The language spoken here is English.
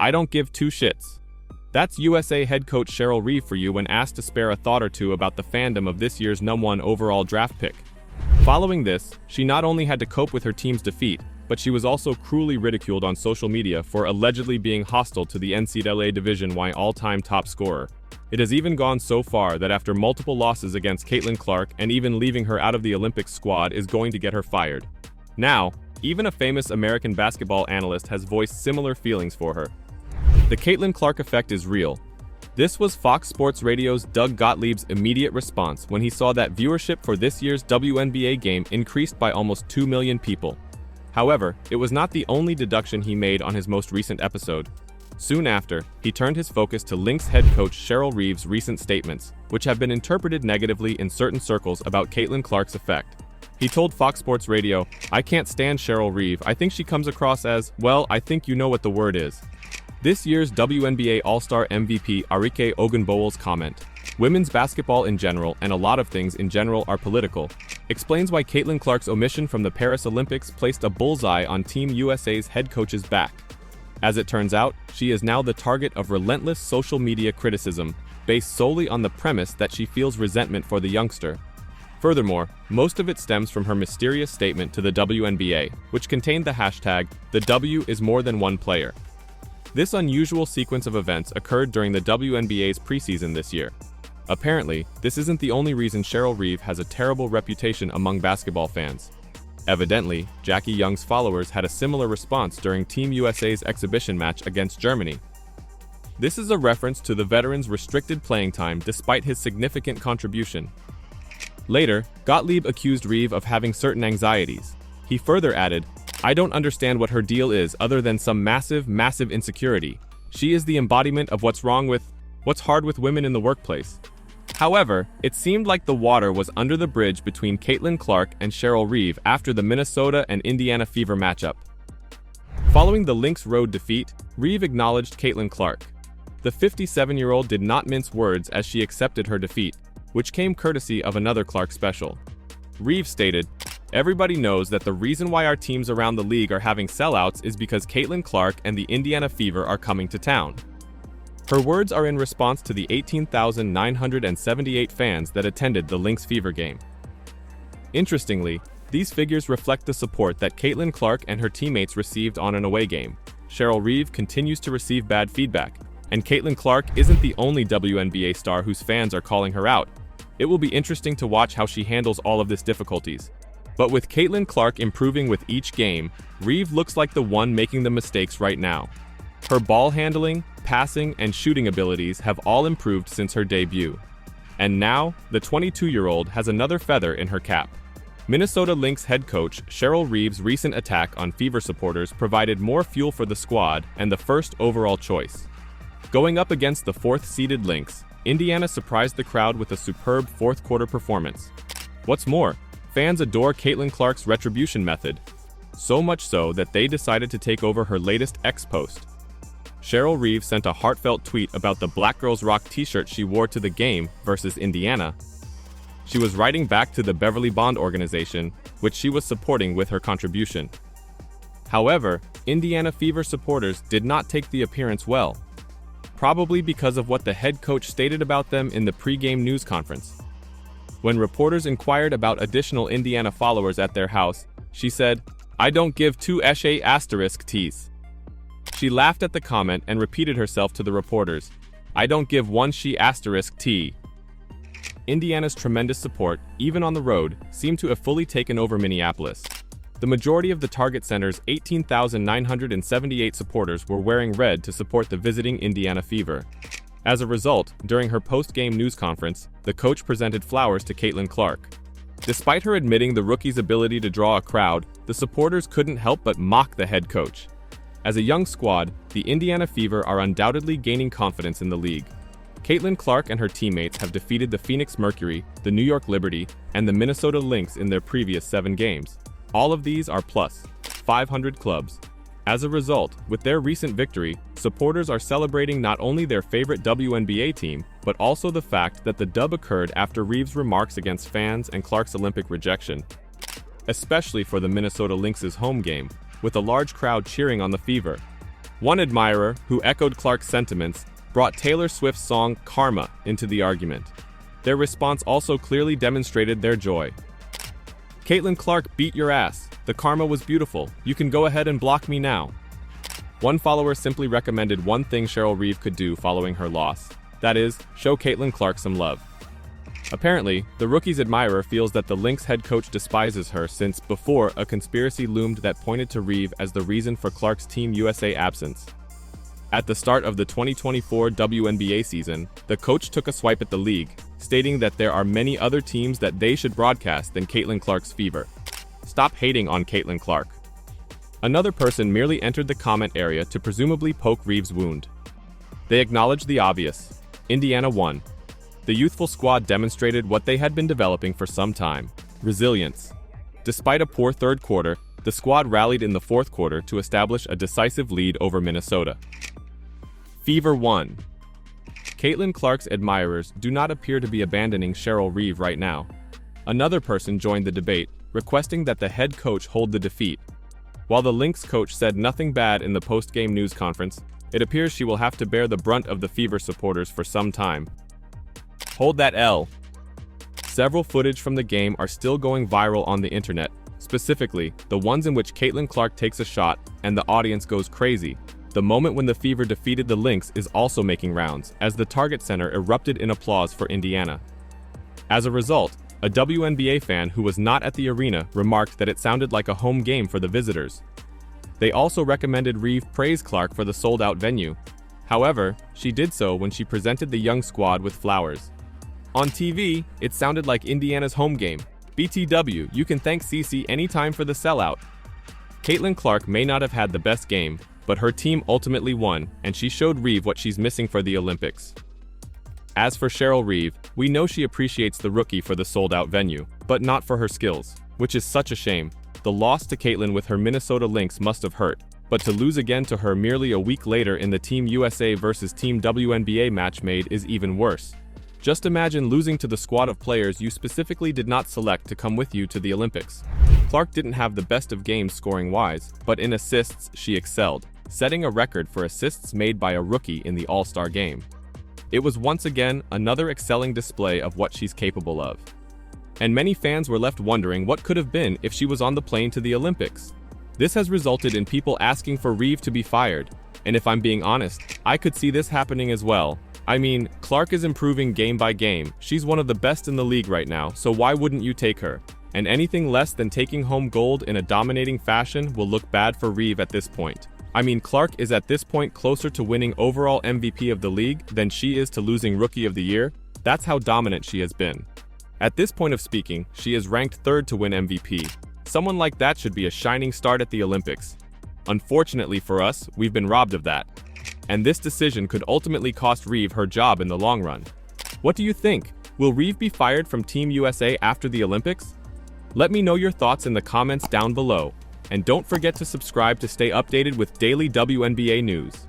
I don't give two shits. That's USA head coach Cheryl Reeve for you when asked to spare a thought or two about the fandom of this year's #1 overall draft pick. Following this, she not only had to cope with her team's defeat, but she was also cruelly ridiculed on social media for allegedly being hostile to the NCAA Division I all-time top scorer. It has even gone so far that after multiple losses against Caitlin Clark and even leaving her out of the Olympics squad is going to get her fired. Now, even a famous American basketball analyst has voiced similar feelings for her. The Caitlin Clark effect is real. This was Fox Sports Radio's Doug Gottlieb's immediate response when he saw that viewership for this year's WNBA game increased by almost 2 million people. However, it was not the only deduction he made on his most recent episode. Soon after, he turned his focus to Lynx head coach Cheryl Reeve's recent statements, which have been interpreted negatively in certain circles about Caitlin Clark's effect. He told Fox Sports Radio, "I can't stand Cheryl Reeve. I think she comes across as, well, I think you know what the word is." This year's WNBA All-Star MVP Arike Ogunbowale's comment, "Women's basketball in general and a lot of things in general are political," explains why Caitlin Clark's omission from the Paris Olympics placed a bullseye on Team USA's head coach's back. As it turns out, she is now the target of relentless social media criticism, based solely on the premise that she feels resentment for the youngster. Furthermore, most of it stems from her mysterious statement to the WNBA, which contained the hashtag, "The W is more than one player." This unusual sequence of events occurred during the WNBA's preseason this year. Apparently, this isn't the only reason Cheryl Reeve has a terrible reputation among basketball fans. Evidently, Jackie Young's followers had a similar response during Team USA's exhibition match against Germany. This is a reference to the veteran's restricted playing time despite his significant contribution. Later, Gottlieb accused Reeve of having certain anxieties. He further added, "I don't understand what her deal is other than some massive insecurity. She is the embodiment of what's hard with women in the workplace." However, it seemed like the water was under the bridge between Caitlin Clark and Cheryl Reeve after the Minnesota and Indiana Fever matchup. Following the Lynx road defeat, Reeve acknowledged Caitlin Clark. The 57-year-old did not mince words as she accepted her defeat, which came courtesy of another Clark special. Reeve stated, "Everybody knows that the reason why our teams around the league are having sellouts is because Caitlin Clark and the Indiana Fever are coming to town." Her words are in response to the 18,978 fans that attended the Lynx Fever game. Interestingly, these figures reflect the support that Caitlin Clark and her teammates received on an away game. Cheryl Reeve continues to receive bad feedback, and Caitlin Clark isn't the only WNBA star whose fans are calling her out. It will be interesting to watch how she handles all of this difficulties. But with Caitlin Clark improving with each game, Reeve looks like the one making the mistakes right now. Her ball handling, passing, and shooting abilities have all improved since her debut. And now, the 22-year-old has another feather in her cap. Minnesota Lynx head coach Cheryl Reeve's recent attack on Fever supporters provided more fuel for the squad and the first overall choice. Going up against the fourth-seeded Lynx, Indiana surprised the crowd with a superb fourth-quarter performance. What's more, fans adore Caitlin Clark's retribution method, so much so that they decided to take over her latest X post. Cheryl Reeve sent a heartfelt tweet about the Black Girls Rock t-shirt she wore to the game versus Indiana. She was writing back to the Beverly Bond organization, which she was supporting with her contribution. However, Indiana Fever supporters did not take the appearance well, probably because of what the head coach stated about them in the pre-game news conference. When reporters inquired about additional Indiana followers at their house, she said, "I don't give two eshe asterisk tees." She laughed at the comment and repeated herself to the reporters, "I don't give one she asterisk T." Indiana's tremendous support, even on the road, seemed to have fully taken over Minneapolis. The majority of the Target Center's 18,978 supporters were wearing red to support the visiting Indiana Fever. As a result, during her post-game news conference, the coach presented flowers to Caitlin Clark. Despite her admitting the rookie's ability to draw a crowd, the supporters couldn't help but mock the head coach. As a young squad, the Indiana Fever are undoubtedly gaining confidence in the league. Caitlin Clark and her teammates have defeated the Phoenix Mercury, the New York Liberty, and the Minnesota Lynx in their previous 7 games. All of these are plus 500 clubs. As a result, with their recent victory, supporters are celebrating not only their favorite WNBA team, but also the fact that the dub occurred after Reeve's remarks against fans and Clark's Olympic rejection. Especially for the Minnesota Lynx's home game, with a large crowd cheering on the Fever. One admirer, who echoed Clark's sentiments, brought Taylor Swift's song Karma into the argument. Their response also clearly demonstrated their joy. Caitlin Clark beat your ass. The karma was beautiful. You can go ahead and block me now. One follower simply recommended one thing Cheryl Reeve could do following her loss. That is, show Caitlin Clark some love. Apparently, the rookie's admirer feels that the Lynx head coach despises her since, before, a conspiracy loomed that pointed to Reeve as the reason for Clark's Team USA absence. At the start of the 2024 WNBA season, the coach took a swipe at the league, stating that there are many other teams that they should broadcast than Caitlin Clark's Fever. Stop hating on Caitlin Clark. Another person merely entered the comment area to presumably poke Reeve's wound. They acknowledged the obvious. Indiana won. The youthful squad demonstrated what they had been developing for some time: resilience. Despite a poor third quarter, the squad rallied in the fourth quarter to establish a decisive lead over Minnesota. Fever won. Caitlin Clark's admirers do not appear to be abandoning Cheryl Reeve right now. Another person joined the debate, requesting that the head coach hold the defeat. While the Lynx coach said nothing bad in the post-game news conference, it appears she will have to bear the brunt of the Fever supporters for some time. Hold that L. Several footage from the game are still going viral on the internet, specifically the ones in which Caitlin Clark takes a shot and the audience goes crazy. The moment when the Fever defeated the Lynx is also making rounds, as the Target Center erupted in applause for Indiana. As a result, a WNBA fan who was not at the arena remarked that it sounded like a home game for the visitors. They also recommended Reeve praise Clark for the sold-out venue. However, she did so when she presented the young squad with flowers. On TV, it sounded like Indiana's home game. BTW, you can thank CC anytime for the sellout. Caitlin Clark may not have had the best game, but her team ultimately won, and she showed Reeve what she's missing for the Olympics. As for Cheryl Reeve, we know she appreciates the rookie for the sold-out venue, but not for her skills, which is such a shame. The loss to Caitlin with her Minnesota Lynx must have hurt, but to lose again to her merely a week later in the Team USA versus Team WNBA match made is even worse. Just imagine losing to the squad of players you specifically did not select to come with you to the Olympics. Clark didn't have the best of games scoring-wise, but in assists she excelled, setting a record for assists made by a rookie in the All-Star game. It was once again another excelling display of what she's capable of. And many fans were left wondering what could have been if she was on the plane to the Olympics. This has resulted in people asking for Reeve to be fired, and if I'm being honest, I could see this happening as well. I mean, Clark is improving game by game. She's one of the best in the league right now, so why wouldn't you take her? And anything less than taking home gold in a dominating fashion will look bad for Reeve at this point. I mean, Clark is at this point closer to winning overall MVP of the league than she is to losing Rookie of the Year. That's how dominant she has been. At this point of speaking, she is ranked third to win MVP. Someone like that should be a shining star at the Olympics. Unfortunately for us, we've been robbed of that. And this decision could ultimately cost Reeve her job in the long run. What do you think? Will Reeve be fired from Team USA after the Olympics? Let me know your thoughts in the comments down below. And don't forget to subscribe to stay updated with daily WNBA news.